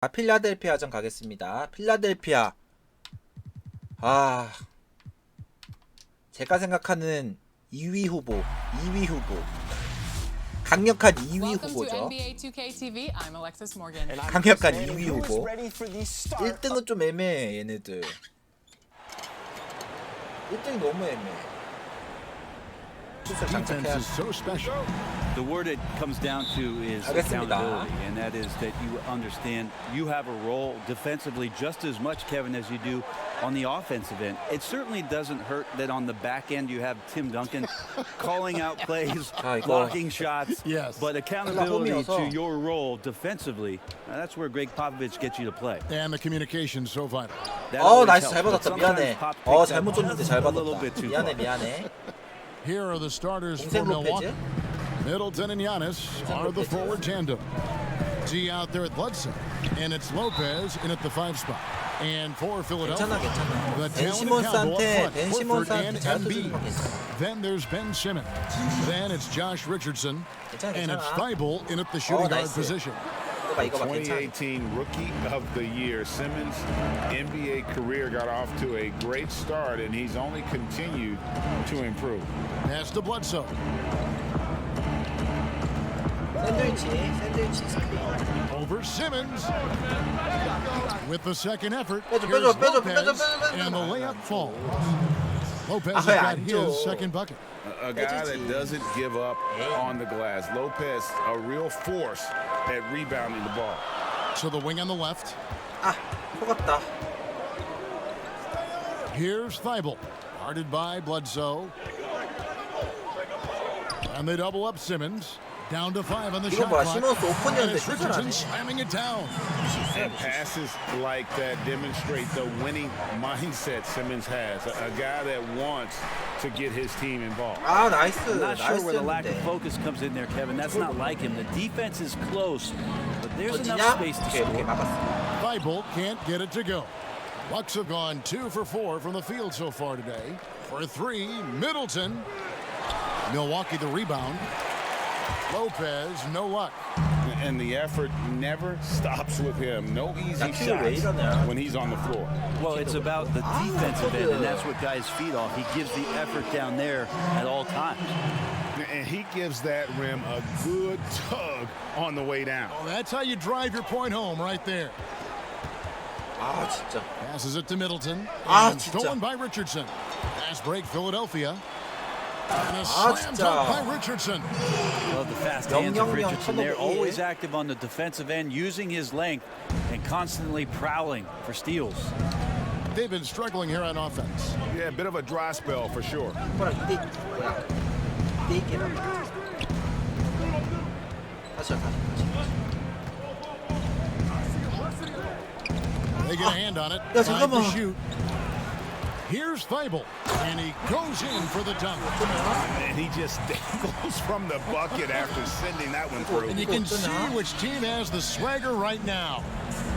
필라델피아전 가겠습니다. 필라델피아. 제가 생각하는 2위 후보. 강력한 2위 후보죠. 강력한 2위 후보. 1등은 좀 애매해, 얘네들. 1등이 너무 애매해. The word it comes down to is accountability, and that is that you understand you have a role defensively just as much, Kevin, as you do on the offensive end. It certainly doesn't hurt that on the back end you have Tim Duncan calling out plays, blocking shots, but accountability to your role defensively, that's where Greg Popovich gets you to play. And the communication so vital. 나이스, 잘 받았다. 미안해. 잘못 줬는데 잘 받았다. 미안해. Here are the starters for Milwaukee. Middleton and Giannis are the forward tandem. G out there at Bledsoe, and it's Lopez in at the 5 spot. And for Philadelphia, the talented combo up front, Horford and Embiid. Then there's Ben Simmons. Then it's Josh Richardson, and it's Thibault in at the shooting guard position. 2018 Rookie of the Year. Simmons' NBA career got off to a great start, and he's only continued to improve. Pass to Bledsoe. Over Simmons. With the second effort, here's Lopez, and the layup falls. Lopez has got his second bucket. A guy that doesn't give up on the glass. Lopez, a real force at rebounding the ball. So the wing on the left. 속았다. Here's Thibault, guarded by Bledsoe. And they double up Simmons. Down to 5 on the shot clock. And it's Richardson slamming it down. And passes like that demonstrate the winning mindset Simmons has. A guy that wants to get his team involved. 나이스. I'm not sure where the lack of focus comes in there, Kevin. That's not like him. The defense is close, but there's enough space to score. Thibault can't get it to go. Bucks have gone 2 for 4 from the field so far today. For 3, Middleton. Milwaukee the rebound. Lopez, no luck. And the effort never stops with him. No easy shots when he's on the floor. Well, it's about the defensive end, and that's what guys feed off. He gives the effort down there at all times. And he gives that rim a good tug on the way down. That's how you drive your point home right there. 진짜. Passes it to Middleton. And stolen by Richardson. Pass break Philadelphia. And a slam dunk by Richardson. Love the fast hands of Richardson. They're always active on the defensive end, using his length and constantly prowling for steals. They've been struggling here on offense. Yeah, a bit of a dry spell for sure. They get a hand on it. Time to shoot. Here's Thibault, and he goes in for the dunk. And he just dangles from the bucket after sending that one through. And you can see which team has the swagger right now.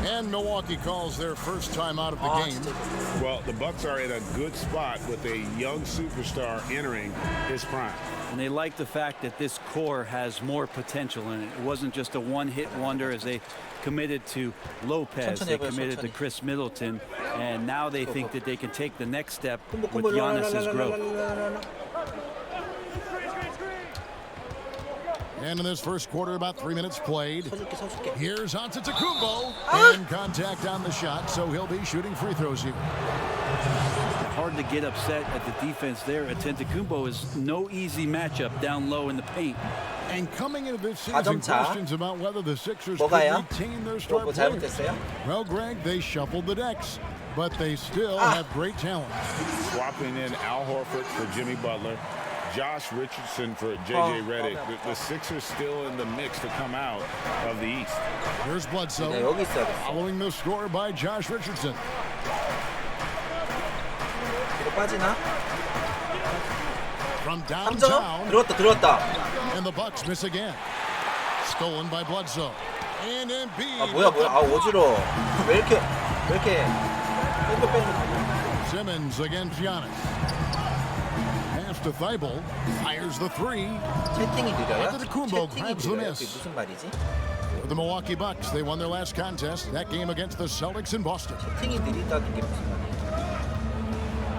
And Milwaukee calls their first time out of the game. Well, the Bucks are in a good spot with a young superstar entering his prime. And they like the fact that this core has more potential in it. It wasn't just a one-hit wonder as they committed to Lopez, they committed to Chris Middleton, and now they think that they can take the next step with Giannis's growth. And in this first quarter, about 3 minutes played. Here's Antetokounmpo, and contact on the shot, so he'll be shooting free throws here. Hard to get upset at the defense there. Antetokounmpo is no easy matchup down low in the paint. And coming into this season, questions about whether the Sixers could retain their star players. Well, Greg, they shuffled the decks, but they still have great talent. Swapping in Al Horford for Jimmy Butler, Josh Richardson for J.J. Redick. The Sixers still in the mix to come out of the East. Here's Bledsoe, following the score by Josh Richardson. From downtown. 들어왔다. And the Bucks miss again. Stolen by Bledsoe. And Embiid. 뭐야. 어지러워. 왜 이렇게. Simmons against Giannis. Pass to Thibault. Fires the 3. 채팅이 느려요? Antetokounmpo grabs the miss. 무슨 말이지? The Milwaukee Bucks, they won their last contest, that game against the Celtics in Boston. 채팅이 느리다는 게 무슨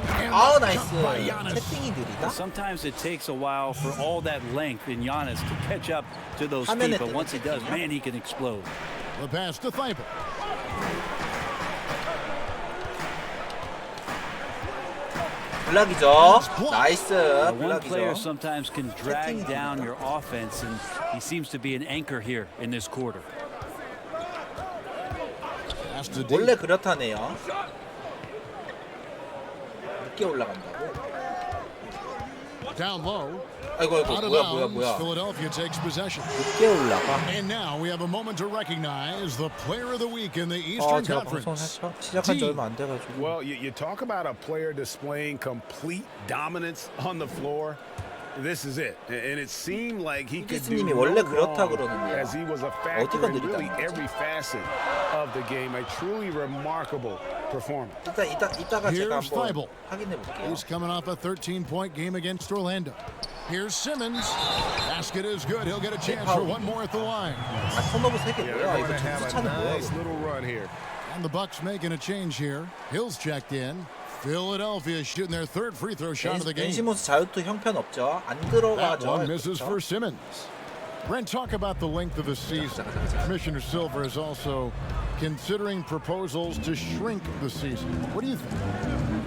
말이에요? 아, 나이스. 채팅이 느리다? Sometimes it takes a while for all that length in Giannis to catch up to those feet, but once he does, man, he can explode. The pass to Thibault. 블락이죠. 나이스. One player 블락이죠. sometimes can drag down your offense, and he seems to be an anchor here in this quarter. Pass to D. 원래 그렇다네요. 늦게 올라간다고. Down low. 아이고 Out of 뭐야 bounds. Philadelphia takes possession. 늦게 올라가. And now we have a moment to recognize the player of the week in the Eastern 제가 Conference. 방송 시작한 지 얼마 안 돼가지고. Well, you talk about a player displaying complete dominance on the floor. This is it, and it seemed like he could do 님이 no 원래 그렇다 wrong 그러는데요. as he was a 어디가 factor in really 느리다는 거지? every facet of the game. A truly remarkable performance. 이따가 제가 Here's 한번 Thibault. 확인해 볼게요. He's coming off a 13-point game against Orlando. Here's Simmons. Basket is good. He'll get a chance for one more at the line. 아, 턴오버 3개 Yeah, 뭐야? they're 이거 going to have 점수 a 차는 뭐야? nice 이거? little run here. And the Bucks making a change here. Hill's checked in. Philadelphia shooting their third free throw shot of the game. 벤시몬스 자유투 형편없죠. 안 That 들어가죠. one misses 그렇죠? for Simmons. Brent, talk about the length of the season. Commissioner Silver is also considering proposals to shrink the season. What do you think?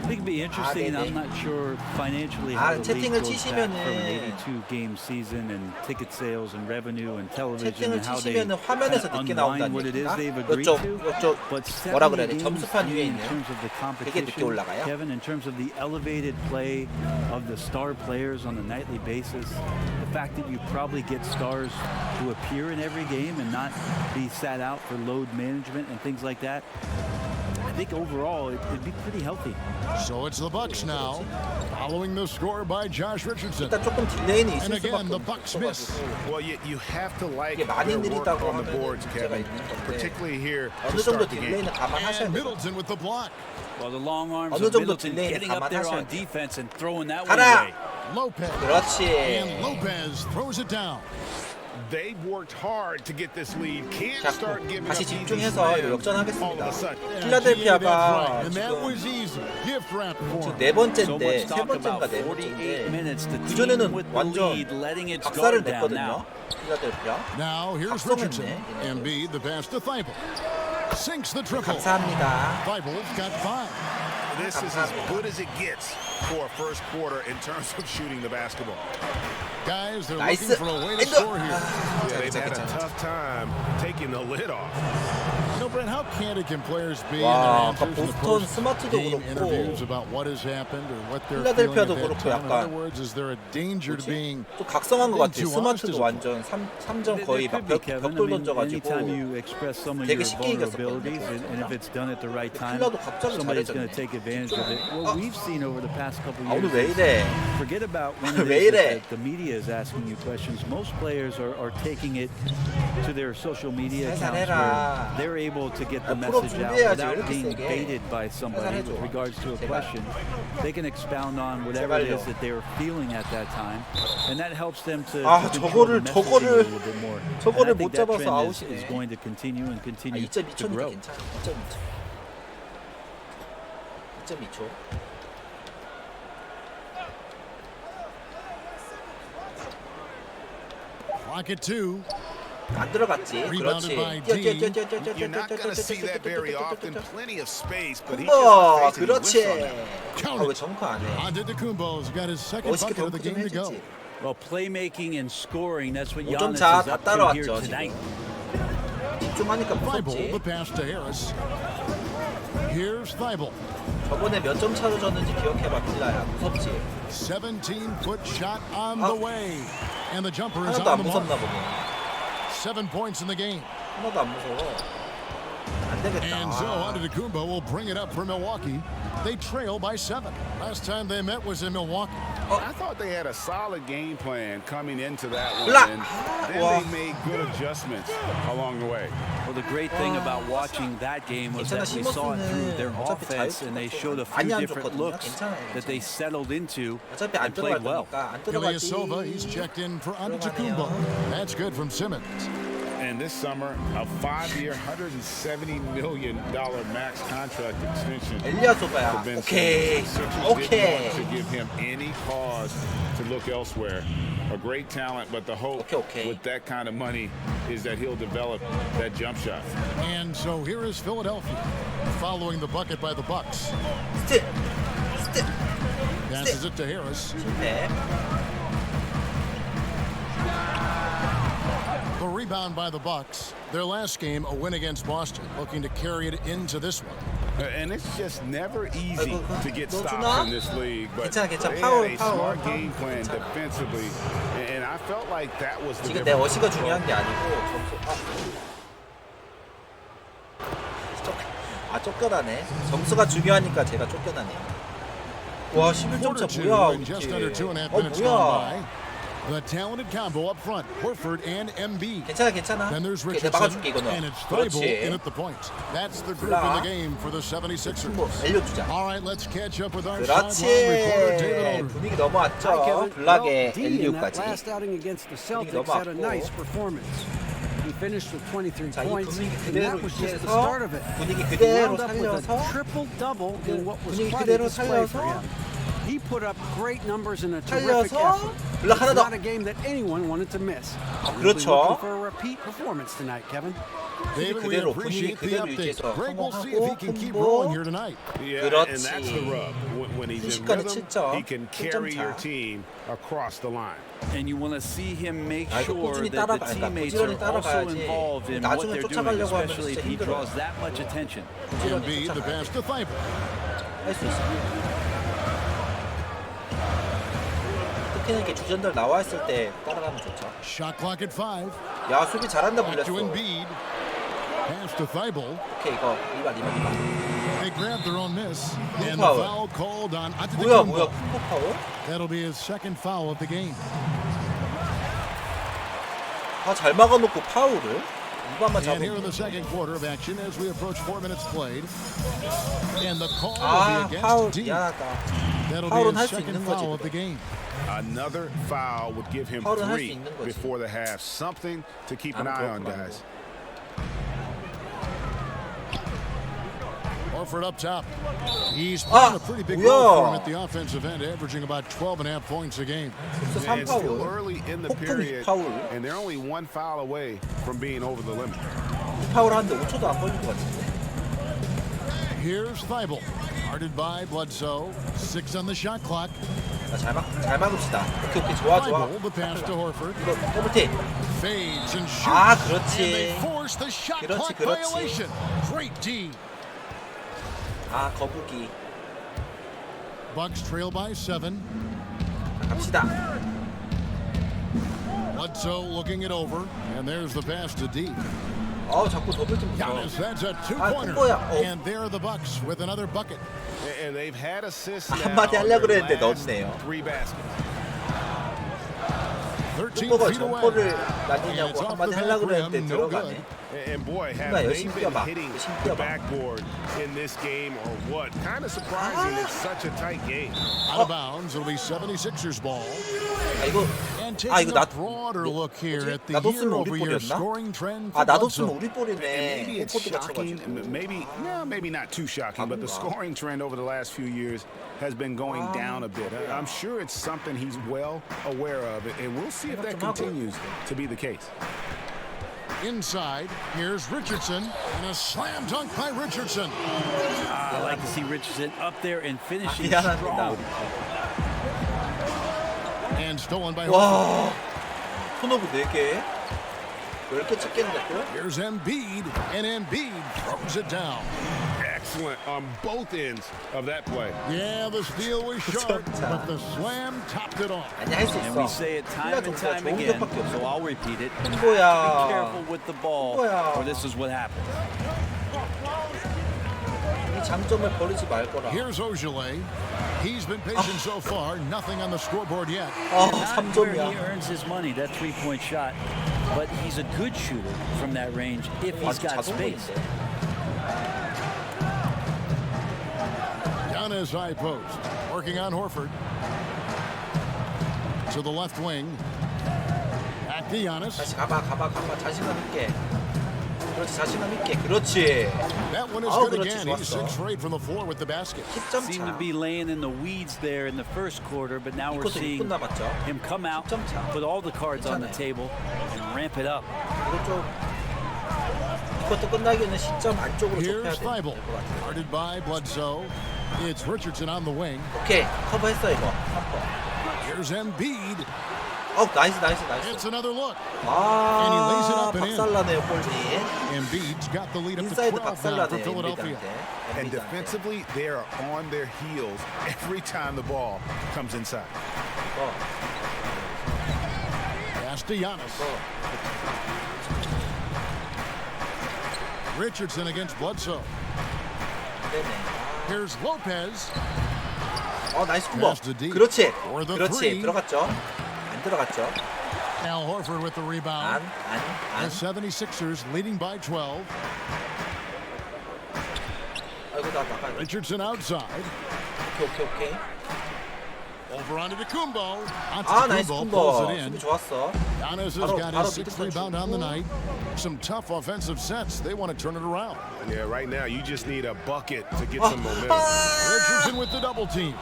I think it'd be interesting. 네네. I'm not sure financially how the league 채팅을 goes back from 치시면은 an 82-game season and ticket sales and revenue and television 채팅을 and how they 치시면은 화면에서 늦게 unwind what it is 나온다니까. they've agreed 이쪽 to. But 뭐라 그래야 돼? 70 games 점수판 위에 in 있는 terms of the 되게 늦게 competition, 올라가요. Kevin, in terms of the elevated play of the star players on a nightly basis, the fact that you probably get stars to appear in every game and not be sat out for load management and things like that. I think overall it'd be pretty healthy. So it's the Bucks now, following the score by Josh Richardson. 일단 조금 딜레이는 And 있을 again, 수밖에 the Bucks miss. 없어가지고 Well, you have to like 이게 많이 their work 느리다고 on the 하면은 boards, 문제가 Kevin, 있는 건데 particularly here to 어느 정도 start the game. 딜레이는 감안하셔야 And 돼요. Middleton with the block. Well, the long arms 어느 of 정도 Middleton 딜레이는 getting up there 감안하셔야 on 돼요. defense and throwing that one 가라! away. Lopez. 그렇지. And Lopez throws it down. They've worked hard to get this lead. Can't 자, start giving 다시 up easy 집중해서 slams all of 역전하겠습니다. a sudden. 필라델피아가 And that 지금 was easy. Gift wrap for him. 네 So 번째인데 much 세 talk 번째인가 about 네 48 번째인데 minutes. The 그전에는 team with the 완전 lead, letting its 박살을 guard down now. 냈거든요. 필라델피아. Now here's 박성했네, Richardson. 얘네들. Embiid, the pass to Thibault. Sinks the triple. 감사합니다. Thibault's got 5. This is as good as it gets for a first quarter in terms of shooting the basketball. Guys, they're 나이스. looking for a way to 엔드. score here. Yeah, they've had a tough time taking the lid off. You know, Brent, how candid can players be in 와, their 아까 answers in the 보스턴 스마트도 post-game interviews 그렇고 about what has happened or what they're feeling at 필라델피아도 that 그렇고 time? In 약간 other words, is there a danger to being 좀 각성한 것 같아요. too honest as 스마트도 a 완전 3점 거의 막 There could be, Kevin. 벽돌 I mean, 던져가지고 anytime you express some of 되게 your 쉽게 이겼었거든요. vulnerabilities, and if it's done at the right time, 필라도 갑자기 somebody's going 잘해졌네. to take advantage of it. What we've seen over the past couple 아, 오늘 years, 왜 이래? forget about when 왜 it is 이래? that the media is asking you questions. Most players are taking it to their social media accounts 해라. where they're able to get the 프로 message out 준비해야지, 왜 without 이렇게 being 세게. baited by somebody 해줘. with regards to a 제발. question. They can expound on whatever it 제발요. is that they were feeling at that time, and that helps them to 아, control the 저거를 messaging a little bit more. 저거를 And I 못 think that 잡아서 trend 아웃이네. is going to continue and 아, continue to 2.2초니까 grow. 괜찮아. 2.2초. 2.2초. clock at 2? 안 들어갔지. 그렇지. Rebounded by 뛰어, 뛰어, D. 뛰어, 뛰어, 뛰어, 뛰어, You're not 뛰어, going to 뛰어, see 뛰어, that 뛰어, very 뛰어, 뛰어, often. 뛰어. Plenty of space, but he kumbo, just facing 그렇지. whiffs on that. 아, 왜 정크 안 해? Antetokounmpo's got his second 멋있게 bucket of the 덩크 좀 game to go. 해주지. Well, playmaking and scoring, that's what 5점 Giannis 차 is 다 up to here 따라왔죠, tonight. 지금. 집중하니까 Thibault, 무섭지. the pass to Harris. Here's Thibault. 저번에 몇 점 차로 졌는지 기억해봐, 필라야. 무섭지. 17-foot shot on 아. the way. And the jumper is 하나도 on 안 the mark. 무섭나 보네. 7 points in the game. 하나도 안 무서워. 안 되겠다. And so 아. Antetokounmpo will bring it up for Milwaukee. They trail by 7. Last time they met was in Milwaukee. I thought they had a solid game plan coming into that one, Blah. and then Wow. they made good adjustments along the way. Well, the great thing about watching that game was 괜찮아, that we saw it through their 시모스는 어차피 offense, and they showed a 많이 few 안 different 좋거든요. looks 괜찮아요, that they 괜찮아요. settled into 어차피 안 and 들어갈 played well. 거니까 안 Ilyasova, 들어가지. he's checked in for Antetokounmpo. That's good from Simmons. And this summer, a 5-year, $170 million max contract extension. 엘리아소바야. 오케이. 오케이. To give him any cause to look elsewhere. A great talent, but the hope with that kind of money is that he'll develop that jump shot. And so here is Philadelphia, following the bucket by the Bucks. 스틸. Passes it to Harris. 네. The rebound by the Bucks. Their last game, a win against Boston, looking to carry it into this one. And it's just never easy to get 너 stops 주나? in this league. But 괜찮아. they 파울, had a 파울. smart game plan defensively, and I felt like that was the 지금 내 difference. 어시가 중요한 게 아니고 점수. 쫓겨나네. 점수가 중요하니까 제가 쫓겨나네. 와 11점 차 뭐야? Just under 2.5 minutes 뭐야? gone by. The talented combo up front, Horford and Embiid. 괜찮아. Then there's 오케이, 내가 Richardson, 막아줄게 이거는. and it's Thibault in 그렇지. at the point. That's the group in the game for the 76ers. 뭐 알려주자. All right, let's catch up with our sideline reporter, David 그렇지. Older. 분위기 넘어왔죠. 블락의 엘리우까지. Last outing against the 분위기 Celtics had a 넘어왔고. nice performance. He finished with 23 자, 이 points, 분위기 and 그대로 that was just the 유지해서 start of it. 분위기 He 그대로 wound up with 살려서 a triple-double in what was 분위기 quite 그대로 a display 살려서 for him. He put up great numbers in a terrific 살려서 effort. 블락 하나 더. Not a game that anyone wanted to miss. 그렇죠. Looking for a repeat performance tonight, Kevin. David, we 그대로, appreciate 분위기 the 그대로 update. 유지해서 Greg, we'll see if he can keep 성공하고 rolling here tonight. Yeah, 그렇지. and that's the rub. When he's in 순식간에 rhythm, 7점, he can 7점 carry 차. your team across the line. And you want to see him make 아, 이거 sure 꾸준히 that the 따라가니까 teammates 부지런히 are also 따라가야지. involved in what 나중에 they're doing, 쫓아가려고 하면 especially 진짜 if he 힘들어. draws that much attention. Embiid, the pass to Thibault. 할 수 있어. 특히나 이렇게 주전들 나와 있을 때 따라가면 좋죠. Shot clock at 5. 야 수비 잘한다 Back to 불렸어. Embiid. Pass to Thibault. 오케이 이거 이발. They grabbed their own miss. And the foul. foul called on 뭐야 Antetokounmpo. 쿵포 파울? That'll be his second foul of the game. 잘 막아놓고 파울을? 이거만 And here in 잡으면. the second quarter of action as we approach 4 minutes played. And the call 아 will be 파울 against D. 미안하다. That'll 파울은 be 할 his 수 second 있는 거지, foul of the 그거. game. Another foul would give him 파울은 할 수 3 있는 거지. before the half. Something to keep an 아, eye on, 그렇구나, guys. Horford up top. He's playing a pretty big 뭐야. role for him at the offensive end, averaging about 12.5 points a game. 벌써 And it's still 3파울. early in the 폭풍 period, 파울. and they're only 1 foul away from being over the limit. 파울 하는데 5초도 안 걸린 것 같은데. Here's Thibault, guarded by Bledsoe. 6 on the shot clock. 잘 막읍시다. 오케이 좋아. Thibault, the pass to Horford. 이거 더블팀. Fades and shoots. 아, And 그렇지. they force the shot clock 그렇지. violation. Great D. 거북이. Bucks trail by 7. 갑시다. Bledsoe looking it over. And there's the pass to D. 자꾸 더블팀. Giannis, that's a two-pointer. 콤보야. And there are the Bucks with another bucket. And they've had assists now. 한마디 하려고 in their 그랬는데 last 넣었네요. 3 baskets. 13 콤보가 feet away. 점퍼를 And it's 날리냐고 off the 한마디 back 하려고 rim, 그랬는데 no 들어가네. good. And boy, have 그러니까 they 열심히 been 뛰어봐. hitting 열심히 the 뛰어봐. backboard in this game or what? Kind of surprising it's such a tight game. Out of bounds, it'll be 76ers ball. 이거 And 이거 taking a broader look here at the 나도 쓰면 우리 year-over-year 볼이었나? scoring trend for 나도 Bledsoe. 쓰면 우리 And 볼이네. maybe it's 홈코트가 shocking, 쳐가지고. maybe not too shocking, but the scoring trend over the last few years has been going down a bit. I'm sure it's something he's well aware of, and we'll see if that continues to be the case. Inside, here's Richardson, and a slam dunk by Richardson. I like to see Richardson up there and finishing 미안합니다. strong. And stolen by Horford. 와, 턴오브 4개. 10개 찍겠는데 또? Here's Embiid, and Embiid throws it down. Excellent on both ends of that play. Yeah, the steal was short, but the slam topped it off. 아니 할 수 And we 있어. say it time and 필라델피아 time 좋은 again, 것밖에 없어. so I'll repeat it. Be 콤보야. careful with the ball, 뭐야. or this is what happens. 이 장점을 버리지 말 거라. Here's Ojale. He's been patient so far, nothing on the scoreboard yet. Not where he 3점이야. earns his money, that three-point shot, but he's a good shooter from that range if he's got space. Giannis high post, working on Horford. To the left wing. Back Back to Giannis. 다시 가봐. 자신감 있게. 그렇지, 자신감 있게. 그렇지. That one is Oh, good 그렇지, again. He's 좋았어. 6 straight from the floor with the basket. 10점 Seemed to 차. be laying in the weeds there in the first quarter, but now we're 이것도 seeing 6분 남았죠. him come out, 10점 차. put all the cards on the 괜찮아요. table, and ramp it up. 이것도 끝나기에는 시점 안쪽으로 좁혀야 Here's 될 Thibault. 것 같아요. Guarded by Bledsoe. It's Richardson on the wing. 오케이, 커버했어 이거. 3번. Here's Embiid. 나이스. It's another look. 아, And he lays it up and in. 박살나네요, 볼이. Embiid's got the lead up to 인사이드 12 now for 박살나네요, Philadelphia. 엔비드한테. And defensively, they are on their heels every time the ball comes inside. Pass to Giannis. Richardson against Bledsoe. 네네. Here's Lopez. 나이스 콤보. Pass to D. 그렇지. For the 그렇지. three. 들어갔죠. 안 들어갔죠. Al Horford with the rebound. 안. The 76ers leading by 12. 아이고, 나 나가야 돼. Richardson outside. 오케이. Over onto Kumbo. 나이스 Antetokounmpo 콤보. pulls it in. 수비 좋았어. Giannis has 바로 got his 6th 밑에서 rebound on the 주고. night. Some tough offensive sets. They want to turn it around. Yeah, right now you just need a bucket to get some momentum. Richardson with the double team.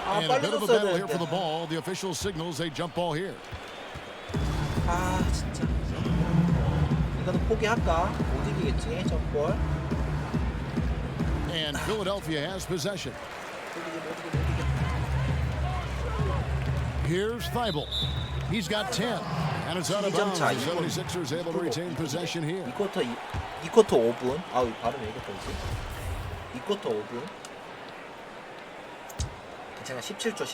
And a 빨리 bit of a 줬어야 battle here for 되는데. the ball. The official signals a jump ball here. 진짜. 이거는 포기할까? 못 이기겠지, 점볼. And Philadelphia has possession. Here's Thibault. He's got 10. And it's out of bounds. The 76ers able to retain possession here. 이 쿼터 5분. 이 발음이 왜 이렇게 되지? 이 쿼터 5분. 괜찮아, 17초.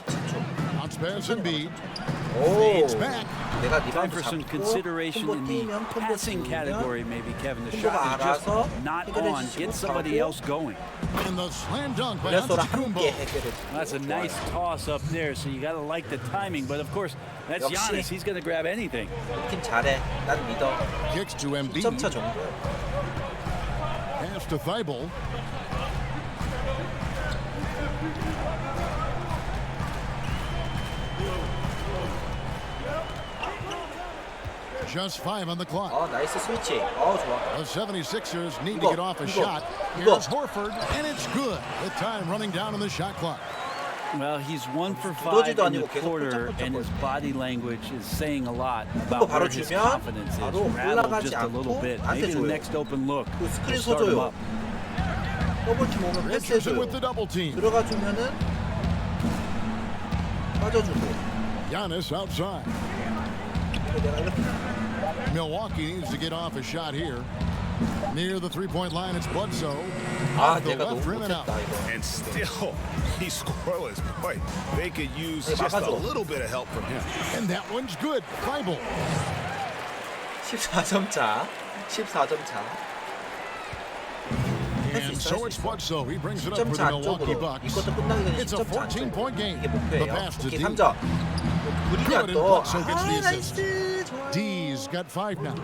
Bounce pass Embiid. 오. Fades back. 내가 Time 리바운드 for some 잡고 consideration 콤보 in 뛰면 the 콤보 passing 뛰면 category, maybe, Kevin. The 콤보가 shot is just 알아서 not 해결해 on. 주시고 Get somebody 가고. else going. And the slam dunk by 그래서 Antetokounmpo. 함께 해결해 주고. That's a nice toss up there, so you got to like the timing. But of course, that's 역시. Giannis. He's going to grab anything. 팀 잘해. 난 믿어. Kicks to Embiid. 10점 차 정도. Pass to Thibault. Just 5 on the clock. 나이스 스위치. 좋아. The 76ers need to get off a shot. 이거. Here's Horford, and it's good. The time running down on the shot clock. Well, he's 1 for 5 두더지도 in the 아니고 계속 quarter, and his 꼼짝꼼짝 body language is saying a lot 콤보 about 바로 where his 주면 confidence is. 바로 Rattled 올라가지 just a little 않고 bit. 나한테 Maybe the 줘요. next open look 그 will 스크린 start him 서줘요. up. 더블팀 오면 Richardson with the 패스해줘요. double team. 들어가 주면은 빠져주고. Giannis outside. 내가 이렇게 Milwaukee needs to get off a shot here. Near the three-point line, it's Bledsoe. Off the 내가 너무 left rim and out. 못했다 이거. And still, he's scoreless. Boy, they could use Hey, just a 막아줘. little bit of help from him. And that one's good. Thibault. 14점 차. 14점 차. And so it's Bledsoe. He brings it up 10점 for the 차 Milwaukee 안쪽으로. Bucks. 이것도 끝나기 전에 It's a 10점 차 14-point game. 이게 The 목표예요. pass to 오케이, D. 3점. 그리냐 Good, and 또. Bledsoe gets the assist. 나이스. 좋아요. D's got 5 now.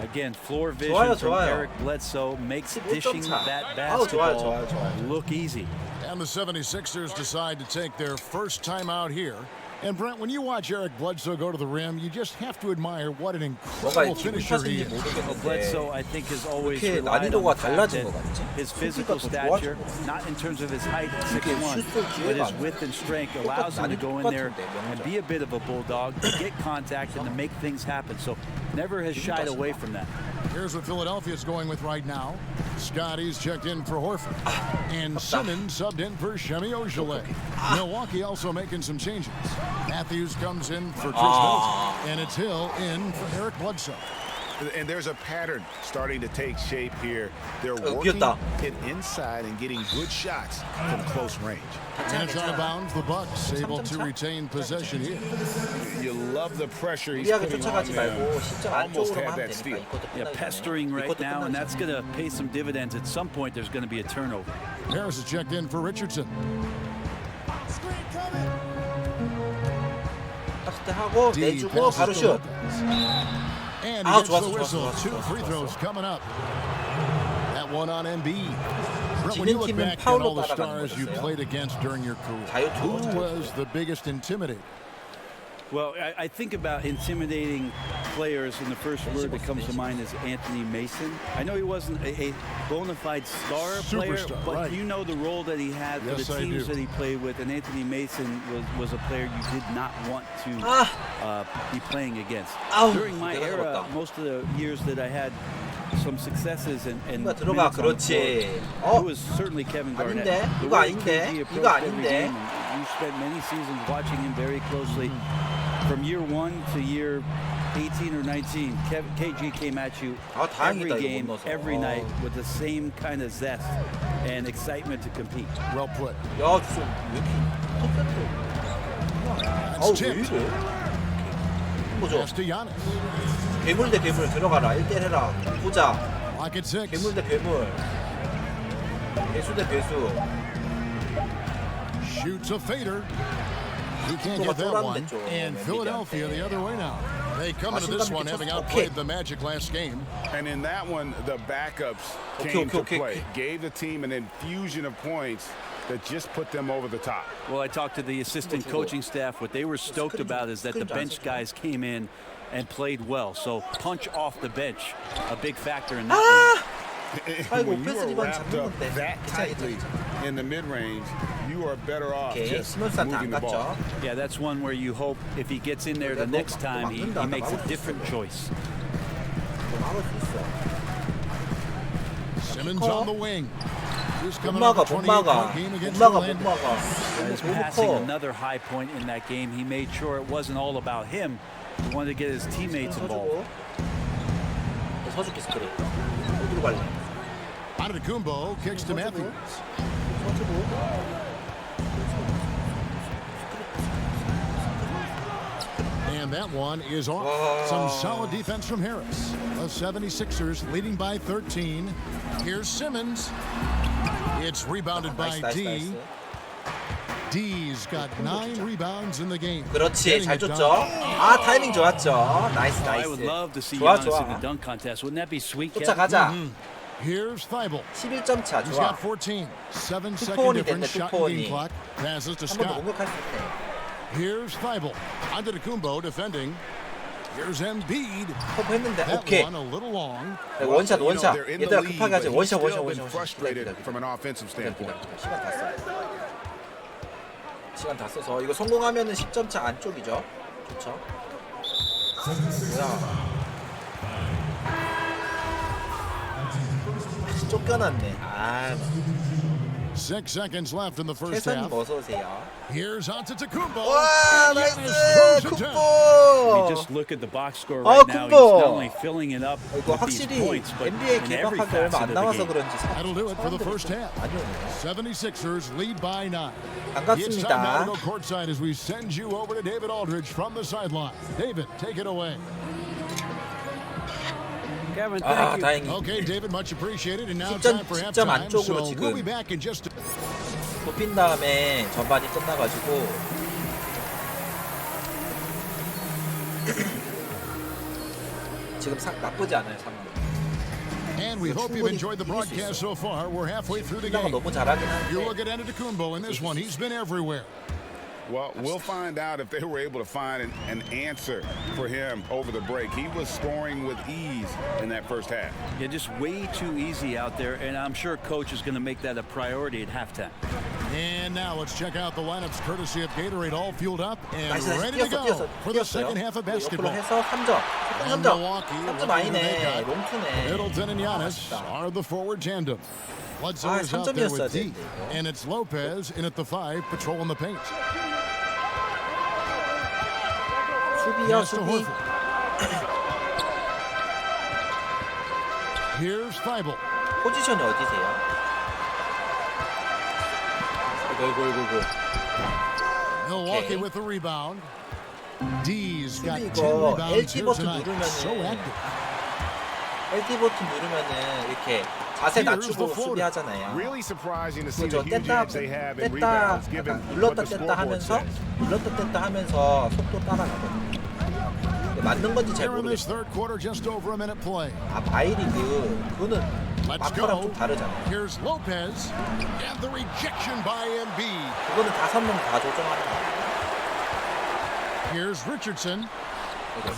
Again, floor vision 좋아요, from 좋아요. Eric Bledsoe makes 15점 dishing 차. that 좋아요, basketball 좋아요. look easy. And the 76ers decide to take their first time out here. And Brent, when you watch Eric Bledsoe go to the rim, you just have to admire what an 뭔가 incredible 기분 finisher he 탓인지 is. 모르겠는데 Bledsoe, I think, has always 이렇게 relied on 난이도가 the fact 달라진 that 것 같지? his physical 더 stature, 좋아지고. not in terms of his height, 이렇게 6'1", 슛 쏠 but 기회가 his 안 width and strength 똑같- allows him to go in there 똑같은데, and be a bit of a bulldog, to get contact and to make things happen. So never has shied away from that. Here's what Philadelphia's going with right now. Scotty's checked in for Horford. And Simmons subbed in for Shemi Ojeleye. Milwaukee also making some changes. Matthews comes in for Chris Middleton. And it's Hill in for Eric Bledsoe. And there's a pattern starting to take shape here. They're working 귀엽다. it inside and getting good shots from close range. And it's out of bounds. The Bucks able to retain possession here. You love the pressure he's 무리하게 putting on 쫓아가지 them. 말고 시점 Almost 안쪽으로만 had 하면 that 되니까 steal. 이것도 Yeah, 끝나기 pestering 전에. right 이것도 now, and 끝나기 that's going to pay some dividends. At some point, there's going to be a turnover. Harris is checked in for Richardson. 딱 때 하고 D 내주고 바로 passes to 슛. Lopez. And he Ah, gets the 좋았어, whistle. 좋았어, 2 좋았어, free throws 좋았어. coming up. That one on Embiid. Brett, when you 지는 look 팀은 back at 파울로 all the 따라가는 stars you 거였어요. played against during your career, 자유투. who was the biggest intimidator? Well, I think about intimidating players, and the first word that comes to mind is Anthony Mason. I know he wasn't a bona fide star player, Superstar, but right. you know the role that he had for Yes, the I teams do. that he played with, and Anthony Mason was a player you did not want to be playing against. During my era, most of the years that I had some successes and 들어가, minutes on the 그렇지. floor, it was certainly Kevin Garnett. 아닌데? The 이거 way 아닌데? KG 이거 approached every 아닌데? game, and you spent many seasons watching him very closely. From year 1 to year 18 or 19, KG came at you every 다행이다, 이거 game, 못 넣어서. every night with the same kind of zest and excitement to compete. Well put. 야, 진짜 왜 이렇게 That's 왜 tipped. 이래? 보죠. Pass to Giannis. 괴물 대 괴물 들어가라. 1대1 해라. 보자. Lock at 6. 괴물 대 괴물. 배수 대 배수. Shoots a fader. He can't get that one. And Philadelphia the other way now. They come into this one having outplayed the Magic last game. And in that one, the backups came to play. Gave the team an infusion of points that just put them over the top. Well, I talked to the assistant coaching staff. What they were stoked about is that the bench guys came in and played well. So punch off the bench, a big factor in that one. When you are wrapped up that tightly in the mid-range, you are better off just moving the ball. Yeah, that's one where you hope if he gets in there the next time, he makes a different choice. Simmons on the wing. He's coming 못 off a 막아, 못 28-point 막아. game 못 against 막아, 못 Orlando. 막아. His passing, another high point in that game. He made sure it wasn't all about him. He wanted to get his teammates involved. 서줄게 스크린. 어디로 갈래? Antetokounmpo kicks to Matthews. And that one is off. Some solid defense from Harris. The 76ers leading by 13. Here's Simmons. It's rebounded by D. D's got 9 rebounds in the game. 그렇지, 잘 줬죠. 아, 타이밍 좋았죠. 나이스, I would 나이스. love to see 좋아, Giannis in the 좋아. dunk contest. Wouldn't that be sweet, Kevin? 쫓아가자. Here's Thibault. 11점 차, He's 좋아. got 14. 7-second 투포인이 difference 됐네, shot and game 투포인이. clock. Passes to 한 번 더 Scott. 공격할 수 있네. Here's Thibault. Antetokounmpo defending. Here's Embiid. 커브했는데, That 오케이. one a little long. 원샷, You know, 원샷. they're in the 얘들아 lead, 급하게 하지. but he's 원샷, 원샷, still been 원샷. frustrated from an offensive standpoint. 시간 다 써. 시간 다 써서 이거 성공하면은 10점 차 안쪽이죠. 좋죠. 뭐야? 쫓겨났네. 아, 6 seconds left in the first 최선님 half. 어서 오세요. Here's Antetokounmpo. 와, And 나이스! Giannis throws it down. You 쿤보! just look at the box score Oh, right now. He's Kumbo. not only filling it up 이거 with these 확실히 points, but NBA in every 개막한 게 얼마 facet 안 of the 남아서 game. 그런지 That'll do it for the first half. 많이 오네요. 76ers lead by 9. It's time now to 반갑습니다. go courtside as we send you over to David Aldridge from the sideline. David, take it away. Kevin, 아, thank you. 다행히 Okay, David, much appreciated. And now 10점 time for 10점 halftime. 안쪽으로 So 지금. we'll be back in just a 높인 다음에 전반이 끝나가지고 지금 나쁘지 않아요, 상황. And we hope you've enjoyed the broadcast so far. We're halfway through the 필라가 game. 너무 잘하긴 You 한데 look at Antetokounmpo in this one. He's been everywhere. Well, we'll find out if they were able to find an answer for him over the break. He was scoring with ease in that first half. Yeah, just way too easy out there, and I'm sure coach is going to make that a priority at halftime. And now let's check out the lineups courtesy of Gatorade, all fueled up and 나이스, ready to go for the 뛰었어요. second half of 옆으로 basketball. 해서 3점. And 3점. Milwaukee, 3점 what do they 아니네. got? 롱투네. Middleton and Giannis 아쉽다. are the forward tandem. Bledsoe 아, is out there 3점이었어야 with D. 되는데. And it's Lopez in at the 5, patrolling the paint. 수비요, Pass to 수비. Horford. Here's Thibault. 포지션이 어디세요? 이거. Milwaukee Okay. with the rebound. D's got 수비 10 이거 rebounds LT here 버튼 tonight. So 누르면은 active. LT 버튼 누르면은 이렇게 자세 낮추고 수비하잖아요. Really surprising to see 그죠? the huge 뗐다 edge they have in 뗐다 rebounds given 약간 what 눌렀다 the 뗐다 scoreboard 하면서 says. 눌렀다 뗐다 하면서 속도 따라가거든요. 맞는 건지 잘 Here in this 모르겠어요. third quarter, just over a minute play. 아, 바이리그 그거는 Let's 마커랑 go. 좀 다르잖아요. Here's Lopez. And the rejection by Embiid. 그거는 5명 다 조정하는 거예요. Here's Richardson.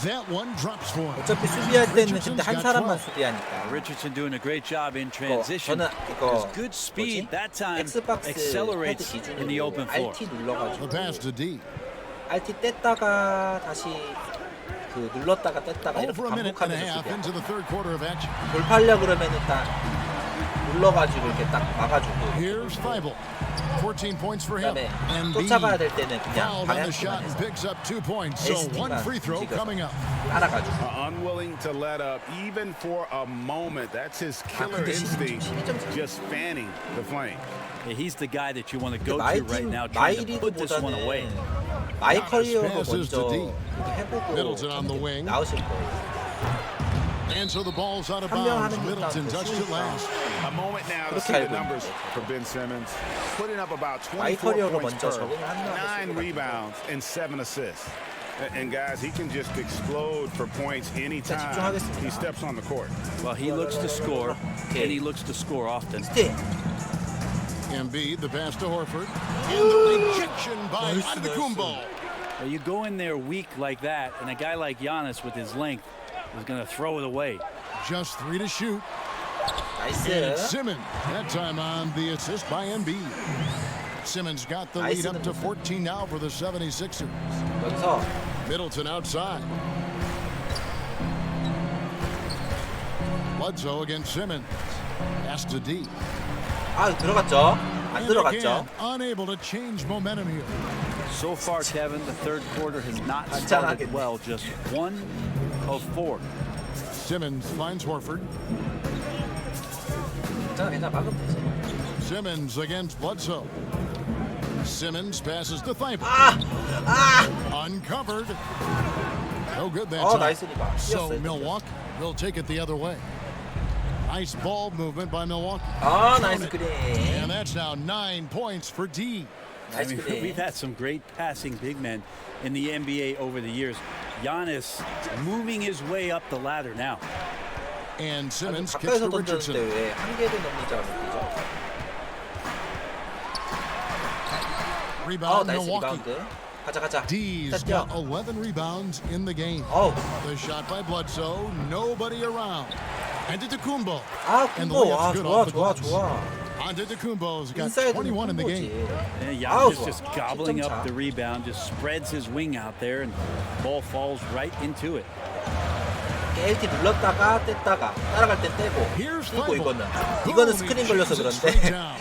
That one drops for him. 어차피 수비할 때는 근데 한 사람만 수비하니까. Richardson doing a great job in transition. 저는 이거 Good speed that time. 엑스박스 헤드 Accelerates in the 기준으로 open floor. RT 눌러가지고 The pass to D. RT 뗐다가 다시 그 눌렀다가 뗐다가 이렇게 Over a minute and a 반복하면서 half 수비야. into the third quarter of action. 돌파하려 그러면 일단 눌러가지고 이렇게 딱 막아주고. Here's Thibault. 14 points for him. 그다음에 And B 쫓아가야 될 때는 그냥 fouled on the 방향키만 shot and 해서 picks up 2 points. So one ST만 free throw coming up. 따라가지고. Unwilling to let up even for a moment. That's his killer 근데 instinct. 12.4. Just fanning the flame. Yeah, he's the guy that you want to go to right now, trying to put this one away. 마이리드보다는 마이커리어가 Passes to 먼저 D. 이렇게 해보고 Middleton on the wing. 나오실 거예요. And so the ball's out of 한 명 bounds. 하는 Middleton 게 touched it last. A moment now to 그렇게 see the 알고 numbers 있는데. for Ben Simmons. Putting up about 24 마이커리어로 points 먼저 per, 적응을 한다고 9 rebounds, and 7 assists. And guys, he can just explode for points anytime 집중하겠습니다. he steps on the court. Well, he looks to score, and he looks to score often. 스테 Embiid, the pass to Horford. And the rejection by Antetokounmpo. Well, you go in there weak like that, and a guy like Giannis with his length is going to throw it away. Just 3 to shoot. And 나이스. Simmons, that time on the assist by Embiid. Simmons got the lead up to 14 now for the 76ers. 여기서 Middleton outside. Bledsoe against Simmons. Pass to D. 아 들어갔죠? 안 And 들어갔죠? again, unable to change momentum here. So far, Kevin, the third quarter has not 안전하겠네. started well. Just 1 of 4. Simmons finds Horford. 괜찮아 막으면 되지. Simmons against Bledsoe. Simmons passes to Thibault. Uncovered. No good that time. 나이스 리바. So 뛰었어요. Milwaukee will take it the other way. Nice ball movement by Milwaukee. 나이스 그린. And that's now 9 points for D. I 나이스 mean, 그린. we've had some great passing big men in the NBA over the years. Giannis moving his way up the ladder now. And Simmons kicks 가까이서 to 던졌는데 Richardson. 왜 한 개도 넘기지 않았죠? Rebound 나이스 Milwaukee. 리바운드. 가자. D's 뛰어. got 11 rebounds in the game. The shot by Bledsoe, nobody around. Antetokounmpo. And the kum보. layup's good off the glass. 좋아. Antetokounmpo's got 인사이드는 21 in the game. kum보지. And 아우, Giannis 좋아. just gobbling 10점 up 차. the rebound, just spreads his wing out there, and ball falls right into it. LT 눌렀다가 뗐다가 따라갈 땐 떼고 Here's 그리고 Thibault. 이거는 스크린 걸려서 Boom, he 그런데 chases it straight down.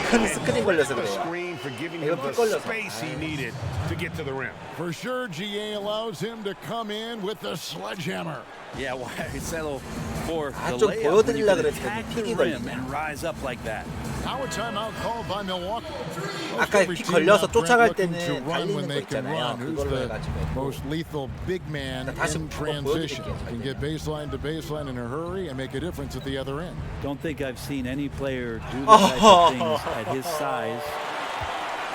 이거는 스크린 걸려서 The 그래요. screen for giving 이거 him the 삐 걸려서. space he needed to get to the rim. For sure, GA allows him to come in with the sledgehammer. Yeah, why settle for the 좀 layup when you 보여드리려고 can 그랬더니 attack the 픽이 rim 걸리네. and rise up like that? Now a timeout called by Milwaukee. 아까 Every 픽 team 걸려서 out there 쫓아갈 looking 때는 to run when 달리는 거 they can 있잖아요. run. Who's 그걸로 the 해가지고 most lethal big man 다시 in 그거 transition? 보여드릴게요. Can get baseline to baseline in a hurry and make a difference at the other end. Don't think I've seen any player do the type of things at his size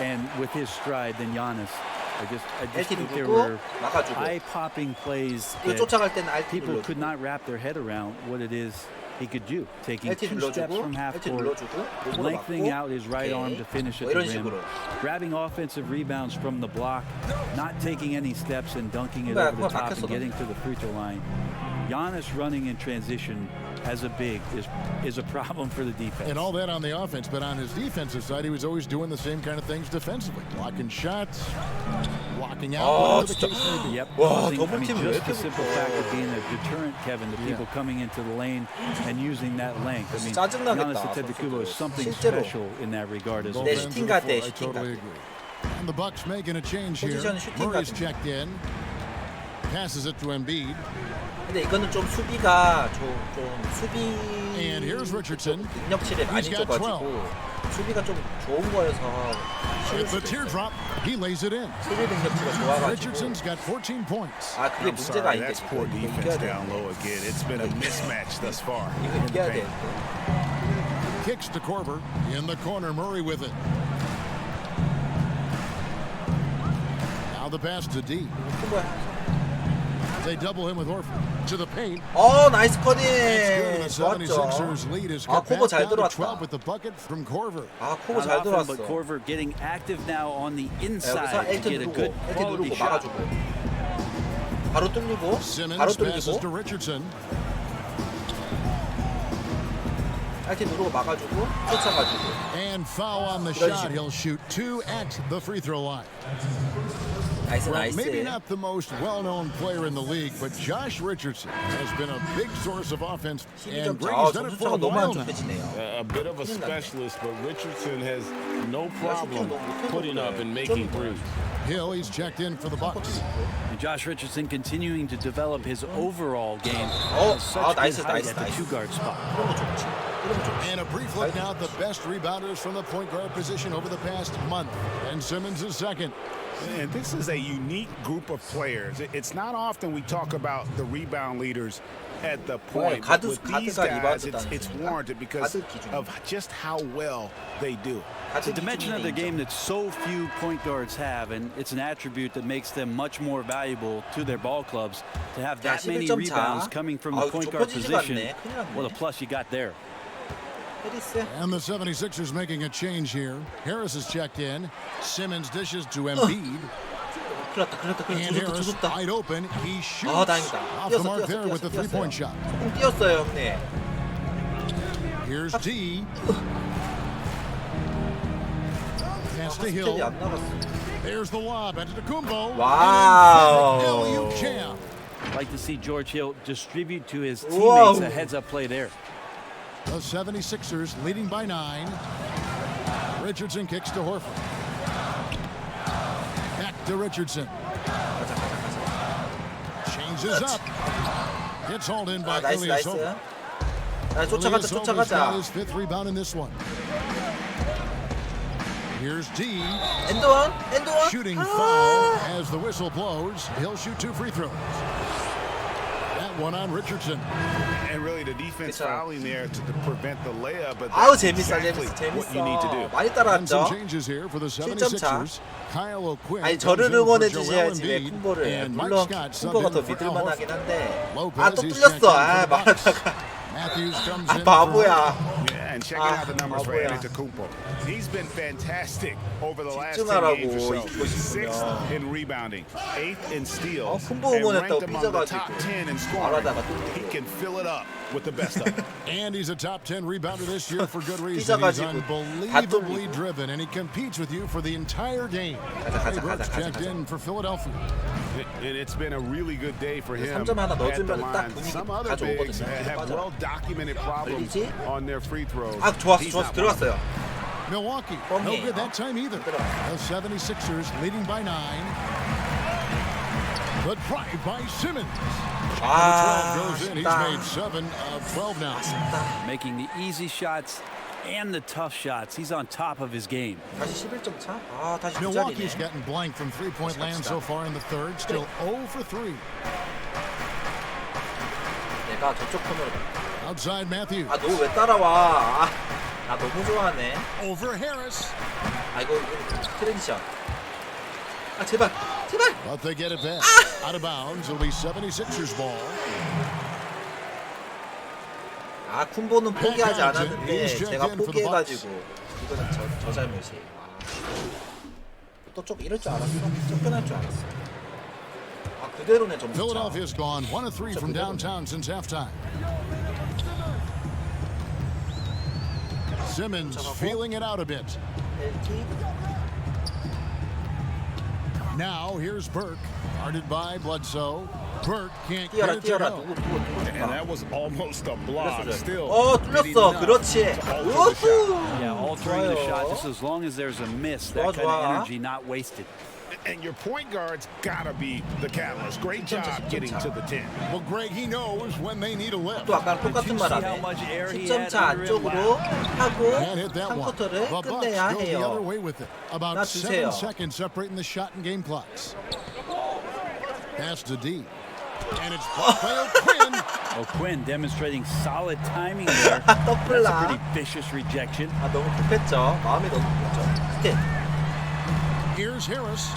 and with his stride than Giannis. I just LT think there 누르고 were 막아주고 eye-popping plays 또 that 쫓아갈 때는 RT people 눌러주고 could not wrap their head around what it is he could do. Taking LT 2 steps 눌러주고 from half LT court, 눌러주고 몸으로 lengthening 막고 out his right arm to finish at 뭐 the 이런 rim, 식으로 grabbing offensive rebounds from the block, not taking any steps and dunking it 그거야, over the 그거 top 바뀌었어, and getting to the free throw line. Giannis running in transition as a big is a problem for the defense. And all that on the offense, but on his defensive side, he was always doing the same kind of things defensively. Blocking shots, blocking out, whatever the 진짜. case may be. Yep. 와, causing- 더블팀을 왜 just 이렇게 the simple fact of being a deterrent, Kevin, to people coming into the lane and using that length. I mean, 짜증나겠다, Giannis Antetokounmpo is something 실제로. special in that regard as Both well. ends 슈팅 of the 갈 floor, 때, I 슈팅 totally 갈 때. agree. And the Bucks making a change here. 포지션 슈팅 Murray's 같은 checked in. Passes it to Embiid. 근데 이거는 좀 수비가 좀 수비 And here's Richardson. 능력치를 많이 He's got 줘가지고 수비가 좀 좋은 거여서 It's a teardrop. He lays it in. 수비 능력치가 좋아가지고 Richardson's got 14 points. 그게 I'm 문제가 sorry, 아닌데 that's 지금 poor 이거 defense 이겨야 down 돼. low again. It's been a mismatch thus far. 이거 in the 이겨야 돼. paint. Kicks to Korver. In the corner, Murray with it. Now the pass to D. 큰 거야. They double him with Horford. To the paint. 나이스 커닝. That's good. The 좋았죠. 76ers lead is 아, cut 코버 back 잘 down to 들어왔다. 12 with the bucket from Korver. 코버 Not 잘 often, 들어왔어. but Korver getting active now on the 여기서 inside to LT get a 누르고 good LT quality 누르고 shot. 막아주고 바로 뚫리고 바로 Simmons passes 뚫리고 to Richardson. 알티 누르고 막아주고 쫓아가지고. And foul on the 이런 shot. 식으로. He'll shoot 2 at the free throw line. 나이스 Well, 나이스. maybe not the most well-known player in the league, but Josh Richardson has been a big source of offense, and 12점 차. Brady's done it for 점수차가 a 너무 while 안 now. 좁혀지네요. A bit of a 큰일 났네. specialist, but Richardson has no problem 너무 못해서 putting up and making threes. Hill, he's checked in for the Bucks. And Josh Richardson continuing to develop his overall game. Oh, Has such nice, good height nice, at the nice. two-guard spot. 이런 거 좋지. 이런 거 좋지. And a brief look now at the best rebounders from the point guard position over the past month. And Simmons is second. And this is a unique group of players. It's not often we talk about the rebound leaders at the point. But with these guys, it's warranted because of just how well they do. It's a dimension of their game that so few point guards have, and it's an attribute that makes them much more valuable to their ball clubs. To have that many 11점 차. rebounds coming from the point guard 좁혀지지가 position, 않네. 큰일 났네. what a plus you got there. 해리스. And the 76ers making a change here. Harris is checked in. Simmons dishes to Embiid. 큰일 났다. And Harris 죽었다. wide open. He shoots 다행이다. off the mark there with the three-point shot. 조금 뛰었어요, 형님. Here's D. Pass to 스텝이 Hill. 안 나갔어. There's the lob. Antetokounmpo. Wow. An emphatic alley-oop jam. I'd like to see George Hill distribute to his Whoa. teammates a heads-up play there. The 76ers leading by 9. Richardson kicks to Horford. Back to Richardson. Changes up. Gets hauled in by 나이스 나이스. Ilyasova. 쫓아가자. Ilyasova's got his 5th rebound in this one. Here's D. 엔드원. Shooting foul as the whistle blows. He'll shoot 2 free throws. That one on Richardson. And really, the defense fouling there to prevent the layup. But 아우 that's 재밌어. exactly what you need to do. 많이 And some 따라왔죠. changes here for the 7점 차. 76ers. Kyle O'Quinn 아니 comes 저를 in for 응원해 Joel 주셔야지 왜 Embiid, 쿤보를. and Mike 물론 Scott subbed 쿤보가 더 in for Al 믿을만하긴 Horford. 한데. Lopez 또 is 뚫렸어. checked in for the Bucks. 말하다가. Matthews comes in for 바보야. Yeah, and checking out the numbers for 바보야. Antetokounmpo. He's been fantastic over the last 10 집중하라고, games or so. 이기고 싶으면. 6th in rebounding, 8th in steals, 쿤보 and 응원했다고 ranked among the 삐져가지고. top 10 in scoring. 말하다가 He 뚫리고. can fill it up with the best of them. And he's a top 10 rebounder this year for good reason. He's 삐져가지고 다 unbelievably 뚫리고. driven, and he competes with you for the entire game. Hey, Brooks checked in for Philadelphia. And it's been a really good day for him 3점 하나 at the 넣어주면 딱 line. 분위기 Some other bigs 가져오거든요. have 빠져. well-documented problems 걸리지? on their free throws. 아 좋았어 He's 좋았어 not one of them. 들어갔어요. Milwaukee, no 뻥이에요. good that time either. The 76ers leading by 9. The drive by Simmons. 아 12 goes in. He's 아쉽다. made 7 of 12 now. Making the easy shots and the tough shots. He's on top of his game. 다시 11점 차. 아 다시 두 Milwaukee's 자리네. gotten blank from three-point land so far in the third. Still 0 for 3. 내가 저쪽 코너로 가. Outside Matthews. 아 너 왜 따라와? 나 너무 좋아하네. Over Harris. 아 이거 트랜지션. 아 제발. But they get it back. Out of bounds. It'll be 76ers ball. 아 쿤보는 포기하지 않았는데 He's checked 제가 in for the 포기해가지고 이거는 저 잘못이에요. 또 이럴 줄 알았어. 쫓겨날 줄 알았어. 아 그대로네 점수. Philadelphia's gone 1 of 3 from downtown since halftime. Simmons feeling it out a bit. Now here's Burke, guarded by Bledsoe. Burke can't get it to 뛰어라. go. 누구. And that was almost a block. Still, 뚫렸어. 그렇지. 우후. Yeah, altering the 좋아요. shot just as long as there's a miss. That kind of 좋아. energy not wasted. And your point guard's gotta be the catalyst. Great job getting to the 10. Well, Greg, he knows when they need a lift. 또 아까랑 똑같은 말 하네. 10점 차 안쪽으로 하고 Can't hit that one. 3쿼터를 The Bucks 끝내야 go the other 해요. way with it. About 나 7 주세요. seconds separating the shot and game clocks. Pass to D. And it's blocked by O'Quinn. O'Quinn demonstrating solid timing there. That's a 떡블라. pretty vicious rejection. 아 너무 급했죠. 마음이 너무 급했죠. 스텝. Here's Harris,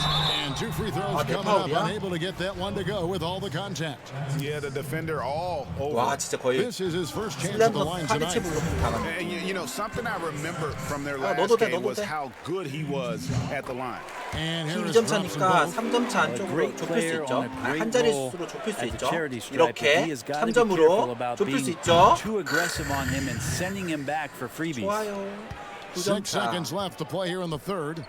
and 2 free throws coming up, unable to get that one to go with all the contact. Yeah, the defender all over. 와 진짜 거의 This is his first chance at the line tonight. 파리치 블록 당하네. And you know, something I remember from their last game was how good he was at the line. And Harris 2점 drops them 차니까 both. 3점 차 안쪽으로 좁힐 수 있죠. 한 자릿수로 좁힐 수 있죠. 이렇게 He has got to be careful 3점으로 about 좁힐 수 being 있죠. too aggressive on him and sending him back for freebies. 좋아요. 6 2점 차. seconds left to play here in the third.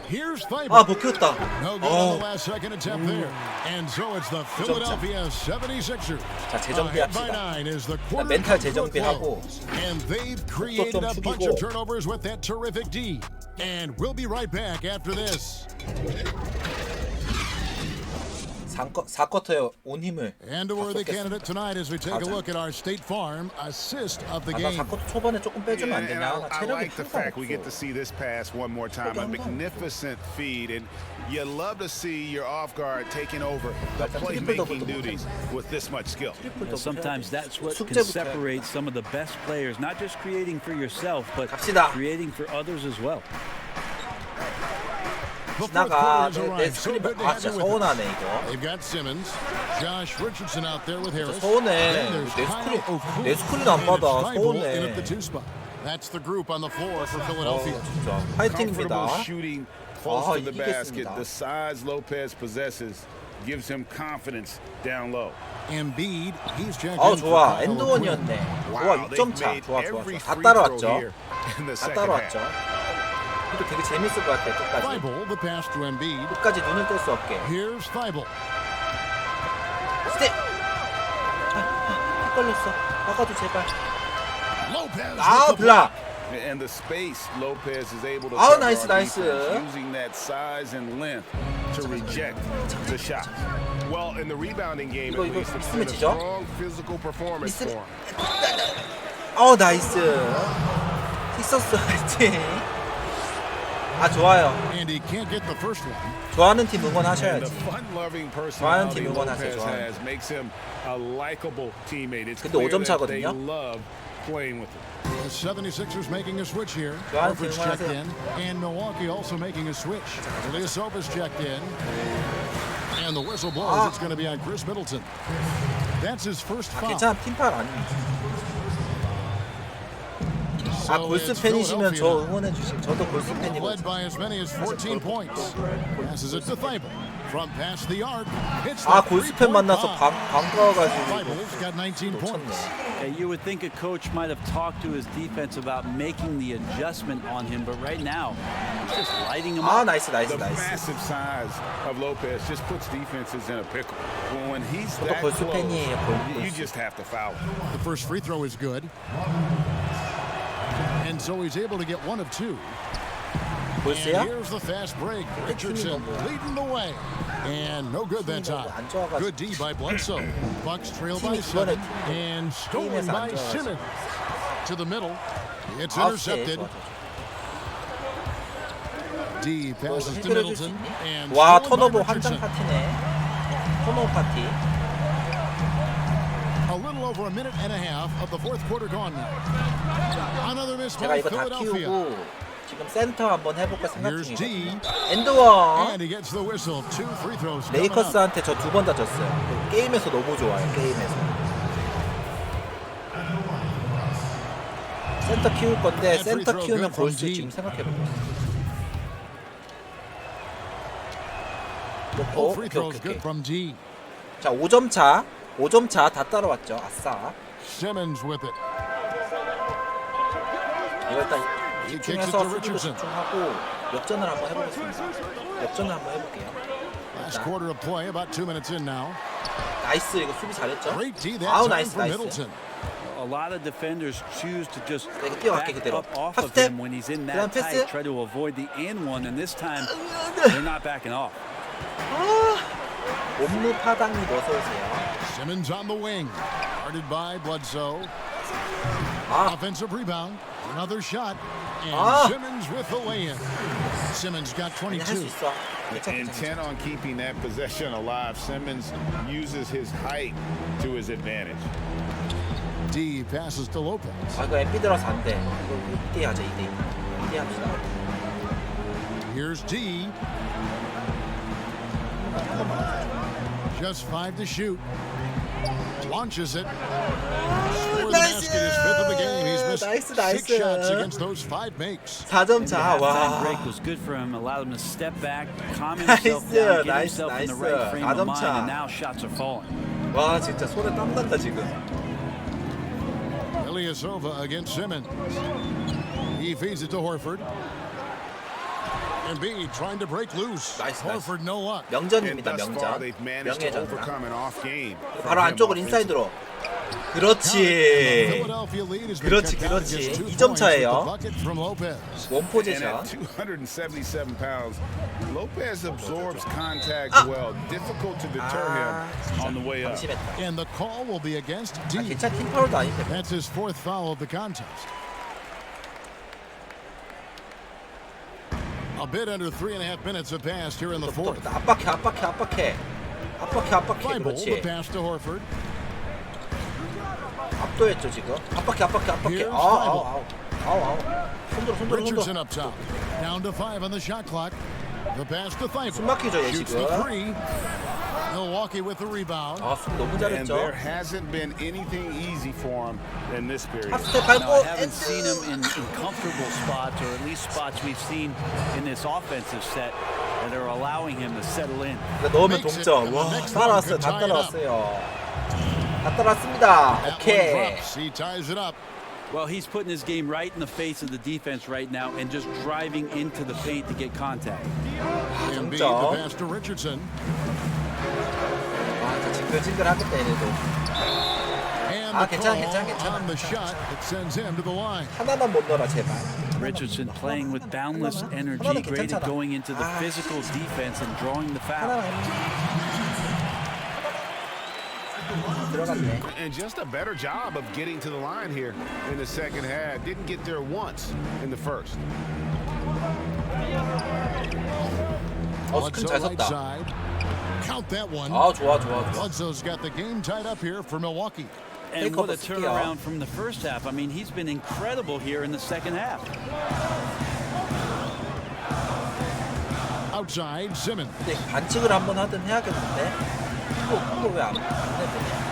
Here's 아 Thibault. 먹혔다. No good on the last second attempt there. And so it's the Philadelphia 76ers. 자 By 재정비합시다. 9 is the quarter 멘탈 comes to a 재정비하고. close. And they've created a bunch of turnovers with that terrific D. And we'll be right back after this. 4쿼터에 온 힘을 And a worthy candidate tonight as we take a look at our State Farm assist of the 나 game. 4쿼터 초반에 조금 빼주면 안 And 되냐? 나 I 체력이 like the 풀가 fact we get to 없어. see this pass one more time. A magnificent feed, and you love to see your off guard taking over the playmaking duties with this much skill. And sometimes that's what can 숙제부터 separate some of the best players, not just creating for yourself, but 갑시다. creating for others as well. The fourth 지나가 quarter has 내 arrived. So 스크린 good to 아 have 진짜 you with us. 서운하네 이거. They've got Simmons, Josh Richardson out there with Harris. 서운해. Then there's 내 Kyle 스크린 O'Connor. 내 스크린 안 And 받아. it's Thibault in 서운해. at the 2 spot. That's the group on the floor for Philadelphia. 진짜 Comfortable 파이팅입니다. shooting close to the basket. 이기겠습니다. The size Lopez possesses gives him confidence down low. Embiid, he's checked 아 in for 좋아. Kyle O'Connor. 엔드원이었네. 좋아 Wow, 6점 they've 차. made 좋아. every 다 free 따라왔죠. throw here in the 다 second 따라왔죠. half. 그래도 되게 재밌을 것 같아. 끝까지. Thibault, the pass to Embiid. 끝까지 눈을 뗄 수 없게. Here's Thibault. 스텝. 헷갈렸어. 막아도 제발. Lopez. 아 with the 블락. And the space Lopez is able to Oh, cover nice, our nice. defense, using that size and length to reject the shot. Well, in the rebounding game, 이거, at least, it's been a 미스매치죠? strong physical performance for him. 나이스. 있었어야지. 아 좋아요. And he can't get the first one. 좋아하는 팀 And the 응원하셔야지. fun-loving 좋아하는 personality 팀 응원하세요. Lopez 좋아하는 has makes him a likable teammate. It's 근데 clear 5점 that they 차거든요. love playing with him. The 76ers making a switch here. 좋아하는 Horford's 팀 checked 응원하세요. in. And Milwaukee also making a switch. Ilyasova's checked in. And the whistle blows. It's going to be on Chris Middleton. That's his first foul. 괜찮아 팀팔 아닙니다. 아 So 골스 it's 팬이시면 저 Philadelphia. 응원해 주시면 저도 골스 Led 팬이거든요. by as many as 14 points. Passes it to Thibault. From past the arc. Hits 아 the 골스 팬 three-point 만나서 bomb. 반가워가지고 Thibault's got 19 points. 놓쳤네. You would think a coach might have talked to his defense about making the adjustment on him, but right now, he's just lighting him 아 up. 나이스 나이스 The 나이스. massive size of Lopez just puts defenses in a pickle. When he's 저도 that 골스 close, 팬이에요. you just have to foul him. The first free throw is good. And so he's able to get one of two. And 골스야? here's the fast break. Richardson leading the way. And no good that time. Good D by Bledsoe. Bucks trail by 7. And stolen by Simmons. To the middle. It's 아, intercepted. 좋아, 좋아, 좋아. D passes to 해결해 줄수 Middleton. 있니? And 와 stolen by 턴오버 한장 Richardson. 파티네. 턴오버 파티. A little over a minute and a half of the fourth quarter gone now. Another miss 제가 by 이거 다 Philadelphia. 키우고 지금 센터 한번 해볼까 생각 Here's D. 중이거든요. 엔드원. And he gets the whistle. 2 free throws. coming up. 레이커스한테 저 2번 다 졌어요. 게임에서 너무 좋아요. 게임에서. 센터 키울 건데 센터 키우면 골스 지금 생각해보고 All 있어요. free throws good from D. 자 5점 차. 5점 차 다 따라왔죠. 아싸. Simmons with it. 이거 일단 He kicks it 집중해서 to 수비도 Richardson. 집중하고 역전을 한번 해보겠습니다. 역전을 한번 해볼게요. Last quarter of play, about 2 minutes in now. 나이스. 이거 수비 잘했죠? Great D that 아우 time 나이스 for 나이스. Middleton. A lot of defenders choose to just 내가 뛰어갈게 back 그대로. up off of 핫스텝. him when he's in 그다음 that 패스. tight, try to avoid the and one, and this time they're not backing off. 옴무 파당님 어서 오세요. Simmons on the wing. Guarded by Bledsoe. 아 Offensive rebound. Another shot. And Ah. Simmons with the lay-in. Simmons got 그냥 할 수 22. 있어. 괜찮아. Intent on keeping that possession alive, Simmons uses his height to his advantage. D passes to Lopez. 아 이거 MB 들어서 안 돼. 이거 2대 하자 2대. 2대 합시다. Here's D. Just 5 to shoot. Launches it. Score the basket is 5th of the game. He's missed 6 shots against those 5 makes. 4점 차. Halftime 와. break was good for him. Allowed him to step back, calm himself down, get himself in the right frame of mind, and now shots are falling. 와, 진짜 손에 땀 난다 지금. Ilyasova against Simmons. He feeds it to Horford. Embiid trying to break loose. Horford no luck. 명전입니다. Thus far, 명전. they've managed to 명예전. overcome an off game. 바로 안쪽으로 인사이드로. 그렇지. 그렇지, 그렇지. 2점 차예요. 원포지션. And at 277 pounds, Lopez absorbs contact well. Difficult to deter him on the way up. 방심했다. And the call will be against D. 괜찮아, 팀 파울도 아닌데. That's his 4th foul of the contest. A bit under 3.5 minutes have passed here in the 4th. 압박해, 압박해, 압박해. 압박해, 압박해. Fireball, the 그렇지. pass to Horford. 압도했죠 지금. 압박해, 압박해, 압박해. Here's 아우. 손들어, 손들어, Richardson 손들어. up top. Down to 5 on the shot clock. The pass to Thibault. 숨 막히죠 얘 Shoots 지금. the 3. Milwaukee with the rebound. 아, 숨 너무 And there 잘했죠. hasn't been anything easy for him in this period. 핫스텝 Now, I 밟고 haven't seen him in comfortable spots, or at least spots we've seen in this offensive set that are allowing him to settle in. 넣으면 동점. 와, 따라왔어요. 다 따라왔어요. 다 따라왔습니다. That one 오케이. drops. He ties it up. Well, he's putting his game right in the face of the defense right now and just driving into the paint to get contact. Embiid, 점점. the pass to Richardson. 아, 징글징글하겠다 얘네도. And 아, the 괜찮아, call 괜찮아, 괜찮아. on the shot that sends him to the line. 하나만 못 넣어라 제발. Richardson playing with boundless energy, 하나는 great at 괜찮잖아. going into the physical defense and drawing the foul. 들어갔네. And just a better job of getting to the line here in the second half. Didn't get there once in the first. 스크린 잘 Bledsoe right 섰다. side. Count that one. 아, 좋아. Bledsoe's got the game tied up here for Milwaukee. And Take what off a the skill. turnaround from the first half. I mean, he's been incredible here in the second half. Outside, Simmons. 근데 반칙을 한번 하든 해야겠는데. 이거 왜안 해보냐?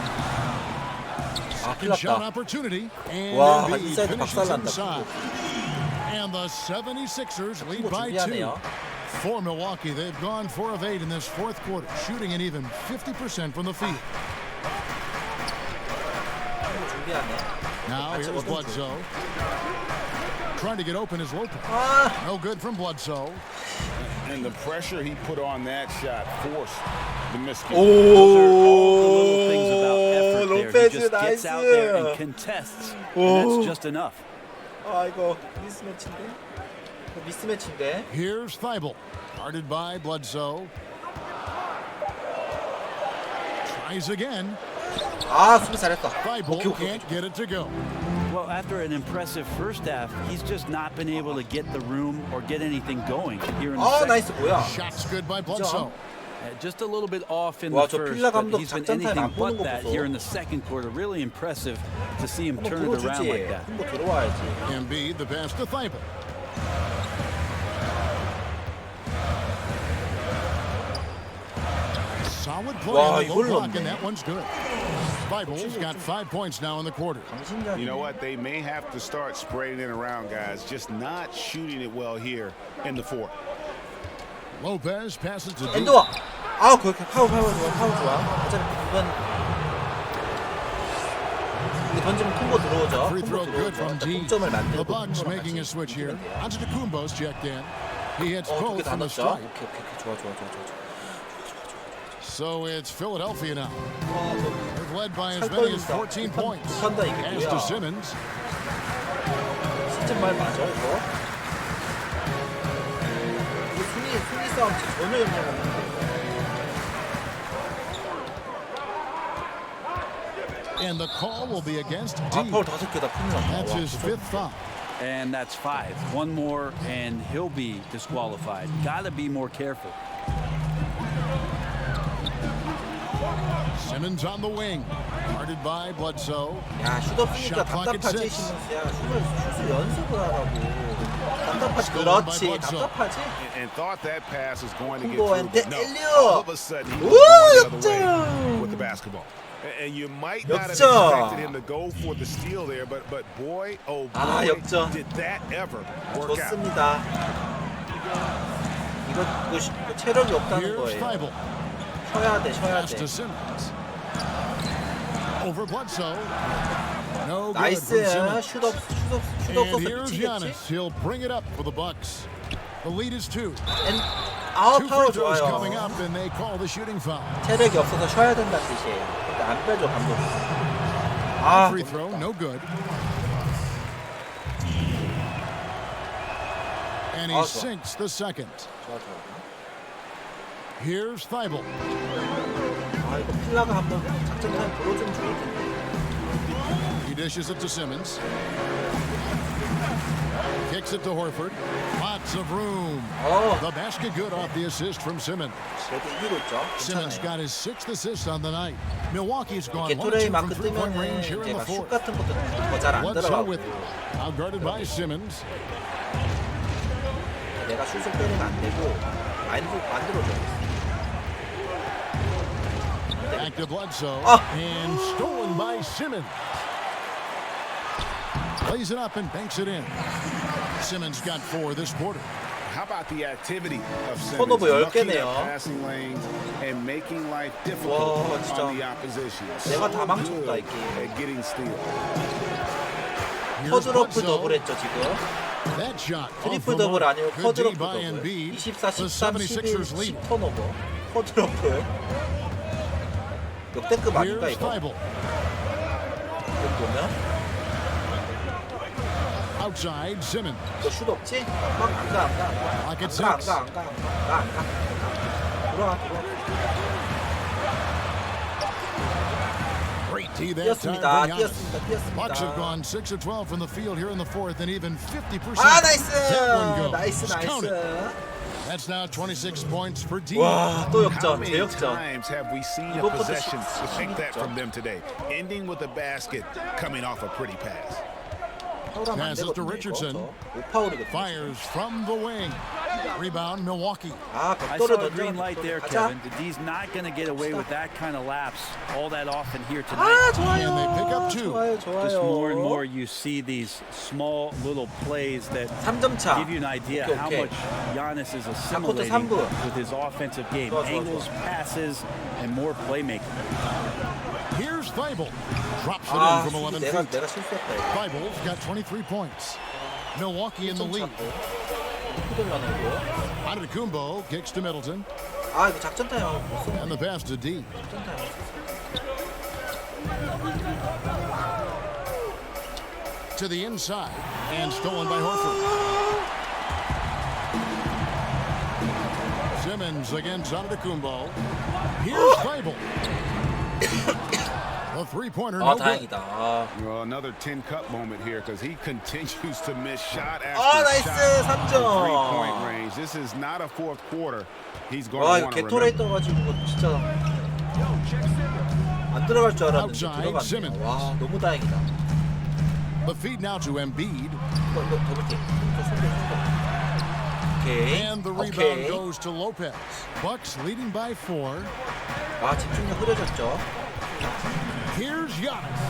아, 큰일 Shot 났다. opportunity. And 와, Embiid 인사이드 finishes 박살난다. inside. And the 76ers lead 이거 by 2. 준비하네요. For Milwaukee, they've gone 4 of 8 in this 4th quarter, shooting an even 50% from the field. 이거 준비하네. Now here's 어떤 Bledsoe. Trying to get open is Lopez. 아, No good from Bledsoe. And the pressure he put on that shot forced the miscue. Those are all the little things about effort there. He 로페즈 just gets out there and 나이스. contests, and that's just enough. 아, 이거 미스매치인데? 이거 미스매치인데? Here's Thibault. Guarded by Bledsoe. Tries again. 아, 수비 잘했다. Thibault 오케이. can't get it to go. Well, after an impressive first half, he's just not been able to get the room or get anything going here in the 아, second. 나이스 뭐야? Shots good by Bledsoe. Just a little bit off in 와, the 저 first, 필라 but 감독 he's been 작전 타임 anything 안 보는 but 거 that 보소. here in the second quarter. Really impressive to see him 한번 turn it around 들어주지. like that. 한번 들어와야지. Embiid, the pass to Thibault. Solid play 와, on the low 이걸 block, 넣네. and that one's good. Thibault's got 5 points now in the quarter. 당신이 You know what? They may have to start spreading it around, guys. Just not shooting it well here in the fourth. Lopez passes to D. 엔도와. 아, 그렇게 파울 좋아. 어차피 이건 이게 던지면 콤보 들어오죠. Free throw 콤보 good 들어오죠. from D. 동점을 The 만들고 Bucks 콤보랑 making a 같이 switch here. 이기면 돼요. Antetokounmpo's checked in. He hits 두 both 개 다 from the 넣었죠? stripe. 오케이. 좋아. So it's Philadelphia now. 와, They've led by as 살 many as 떨린다. 14 points. 판다 이게 Pass to 뭐야? Simmons. 진짜 말 맞아 이거? 이거 순위 싸움 전혀 영향 없는데. And the call will be against 아, D. 파울 5개다. 큰일 났다. That's his 5th foul. And that's 5. One more, and he'll be disqualified. Got to be more careful. Simmons on the wing. Guarded by Bledsoe. 야, 슛 없으니까 Shot clock at 답답하지, 6. 시몬스야. 슛을 연습을 하라고. 답답하지, 그렇지. 답답하지. And thought that pass was going to get 콤보한테 through. No, 엘리오. all of a sudden he 우, was going the other 역전. way with the basketball. And you might not have 역전. expected him to go for the steal there, but boy, oh boy, 아, 역전. did that ever work out. 좋습니다. 이거 체력이 없다는 Here's 거예요. Thibault. 쉬어야 돼, 쉬어야 Pass 돼. to Simmons. Over Bledsoe. No good 나이스. from Simmons. 슛 And 없어서 here's 미치겠지? Giannis. He'll bring it up for the Bucks. The lead is 2. 아우, Two 파울 free throws 좋아요. coming up, and they call the shooting foul. 체력이 없어서 쉬어야 된다는 뜻이에요. 근데 안 빼줘, 감독. 아, Free throw, no good. And he 좋아. sinks the second. 좋아, 좋아. Here's Thibault. 아, 이거 필라가 한번 작전 타임 불어주면 좋을 텐데. He dishes it to Simmons. Kicks it to Horford. Lots of room. 어, The basket good off the assist from Simmons. 그래도 이기고 있죠. Simmons 괜찮아요. got his 6th assist on the night. Milwaukee's gone 게토레이 1-2 마크 from three-point 뜨면은 range here in 내가 the 슛 fourth. 같은 것도 더 잘 안 Bledsoe 들어가고 with it. Out guarded by Simmons. 내가 슛을 빼면 안 되고 만들어줘야 Back to Bledsoe. Ah. And stolen by Simmons. Plays it up and banks it in. Simmons got 4 this quarter. How about the activity of Simmons? 턴오버 Looking 10개네요. at passing lanes and making life 와, difficult 진짜. on the opposition. 내가 다 So 망쳤다, good 이 게임. at getting steals. Here's 쿼드러프 Bledsoe. 더블했죠 지금. That shot off 트리플 the 더블 mark. 아니고 Good D 쿼드러프 by 더블. Embiid. 24, The 13, 11, 76ers lead. 10 턴오버. 쿼드러프. 역대급 아닌가 Here's 이거? Thibault. 이거 보면 Outside Simmons. 너 슛 없지? 안가. Pocket 안 six. 가. 들어가. Great D that time 뛰었습니다. from Giannis. 뛰었습니다. Bucks have gone 6 of 12 from the field here in the fourth, and even 50%. 아, That one goes. 나이스. Count it. That's now 26 points for D. 와, 또 How 역전, many 재역전. times have we seen a 이것부터 possession to take that 시작이죠. from them today? Ending with a basket, coming off a pretty pass. 파울하면 안 Passes to 되거든요, Richardson. 이거. 오파울이거든요. Fires from the wing. Rebound Milwaukee. 아, I 벽돌을 saw a green 던져. light there, 가자. Kevin. The D's not going to get away with that kind of lapse all that often here tonight. 아, 좋아요. And they pick up 2. 좋아요. Just more and more you see these small little plays that 3점 차. give you an idea 오케이, how 오케이. much Giannis is 3쿼터 assimilating 3분. with his offensive game. 좋아. Angles, passes, and more playmaking. Here's Thibault. Drops it 아, in from 11 내가 feet. 실수했다 이거. Thibault's got 23 points. Milwaukee in the lead. 후들려내고. Antetokounmpo kicks to Middleton. 아, 이거 작전 타임 못 쓰네. And the pass to D. 작전 타임. To the inside. And stolen by Horford. Simmons against Antetokounmpo. Here's Thibault. A three-pointer, 아, no good. 다행이다. 아, Well, another 10-cup moment here because he continues to miss shot after 아, 나이스. shot. 3점. Three-point range. This is not a fourth quarter. He's going 와, to 이거 want to 게토레이 remember. 떠가지고 진짜 안 들어갈 줄 알았는데 Outside, 들어갔네. Simmons. 와, 너무 다행이다. The feed now to Embiid. 이거 더블킥. 오케이. And the rebound 오케이. goes to Lopez. Bucks leading by 4. 아, 집중력 흐려졌죠. Here's Giannis.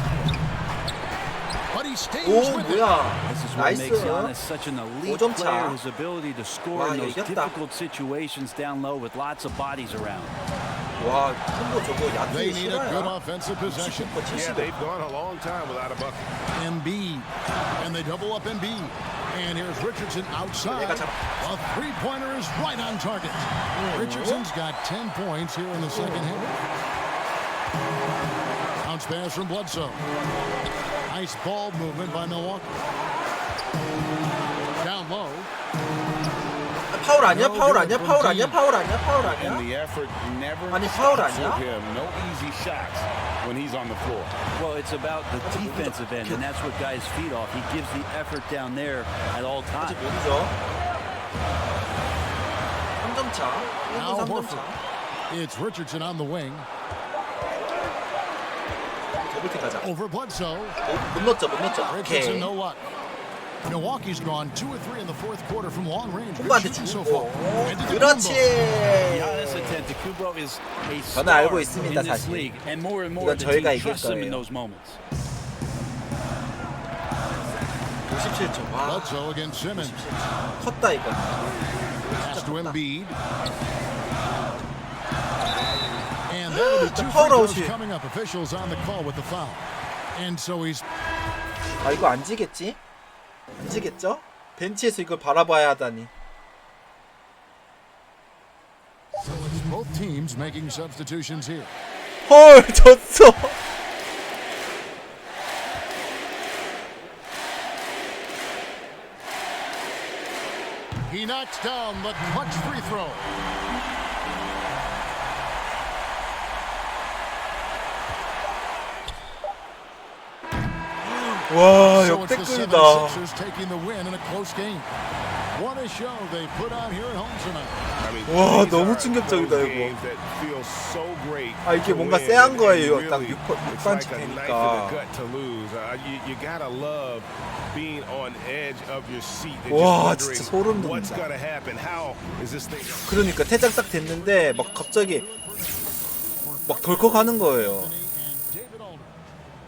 But he stays 오, with it. 뭐야. This is what makes Giannis 나이스. such an elite 5점 차. player. His ability to score 와, in those 이겼다. difficult situations down low with lots of bodies around. 와, 콤보 저거 They 야투 need a good 실화야. offensive possession. 70%, Yeah, 70%. they've gone a long time without a bucket. Embiid. And they double up Embiid. And here's Richardson outside. 내가 잡- A three-pointer is right on target. Richardson's got 10 points here in the second half. Bounce pass from Bledsoe. Nice ball movement by Milwaukee. Down low. 파울 아니야? 파울 아니야? 파울 아니야? 파울 아니야? 파울 And 아니야? the effort never 아니, 파울 stops 아니야? with him. No easy shots when he's on the floor. Well, it's about the defensive end, and that's what guys feed off. He gives the effort down there at all 아직 times. 모르죠. 3점 차. 1분 Now 3점 Horford. 차. It's Richardson on the wing. 더블팀 가자. Over Bledsoe. 못 넣었죠. Richardson, 오케이. no luck. Milwaukee's gone 2 of 3 in the fourth quarter from long range. Good 콤보한테 shooting so 주고. far. And to the 그렇지. Giannis Antetokounmpo is a 저는 star 알고 있습니다, in this 사실. league, and more 이건 the 저희가 team 이길 trusts him in 거예요. those moments. 57초. 와. Bledsoe against Simmons. 컸다 이거. Pass to Embiid. And that'll be 2 free 파울 throws 아웃이. coming up. Officials on the call with the foul. And so he's 아 이거 안 지겠지? 안 지겠죠? 벤치에서 이걸 바라봐야 하다니. so it's both teams making substitutions here. 헐 졌어. He knocks down the clutch free throw. 와 So it's the 역대급이다. 76ers taking the win in a close game. What a show they put on here at home tonight. 와 너무 충격적이다 이거. 아 이게 뭔가 쎄한 거예요. 딱 6반씩 되니까. 와 진짜 소름 돋는다. 그러니까 퇴장 딱 됐는데 막 갑자기 막 덜컥하는 거예요.